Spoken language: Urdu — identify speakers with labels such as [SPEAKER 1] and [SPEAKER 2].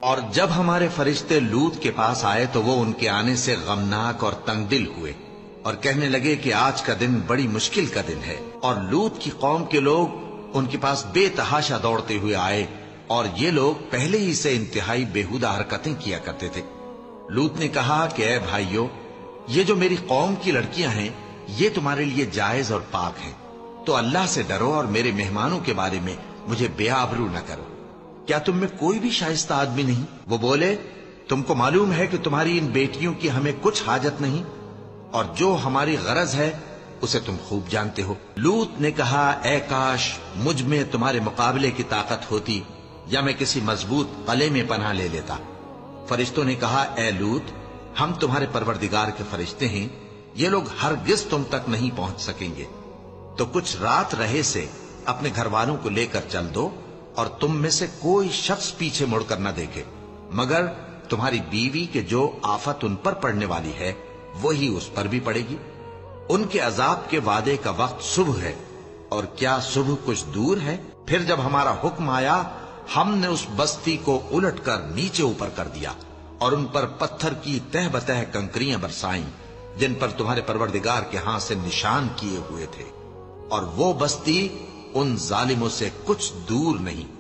[SPEAKER 1] اور جب ہمارے فرشتے لوط کے پاس آئے تو وہ ان کے آنے سے غمناک اور تنگ دل ہوئے اور کہنے لگے کہ آج کا دن بڑی مشکل کا دن ہے۔ اور لوط کی قوم کے لوگ ان کے پاس بے تحاشا دوڑتے ہوئے آئے اور یہ لوگ پہلے ہی سے انتہائی بےہودہ حرکتیں کیا کرتے تھے۔ لوط نے کہا کہ اے بھائیو، یہ جو میری قوم کی لڑکیاں ہیں یہ تمہارے لیے جائز اور پاک ہیں، تو اللہ سے ڈرو اور میرے مہمانوں کے بارے میں مجھے بے آبرو نہ کرو۔ کیا تم میں کوئی بھی شائستہ آدمی نہیں؟ وہ بولے، تم کو معلوم ہے کہ تمہاری ان بیٹیوں کی ہمیں کچھ حاجت نہیں، اور جو ہماری غرض ہے اسے تم خوب جانتے ہو۔ لوط نے کہا، اے کاش مجھ میں تمہارے مقابلے کی طاقت ہوتی، یا میں کسی مضبوط قلعے میں پناہ لے لیتا۔ فرشتوں نے کہا، اے لوط، ہم تمہارے پروردگار کے فرشتے ہیں، یہ لوگ ہرگز تم تک نہیں پہنچ سکیں گے، تو کچھ رات رہے سے اپنے گھر والوں کو لے کر چل دو، اور تم میں سے کوئی شخص پیچھے مڑ کر نہ دیکھے، مگر تمہاری بیوی کے جو آفت ان پر پڑنے والی ہے وہی اس پر بھی پڑے گی۔ ان کے عذاب کے وعدے کا وقت صبح ہے، اور کیا صبح کچھ دور ہے؟ پھر جب ہمارا حکم آیا ہم نے اس بستی کو الٹ کر نیچے اوپر کر دیا اور ان پر پتھر کی تہ بتہ کنکریاں برسائیں جن پر تمہارے پروردگار کے ہاں سے نشان کیے ہوئے تھے، اور وہ بستی ان ظالموں سے کچھ دور نہیں۔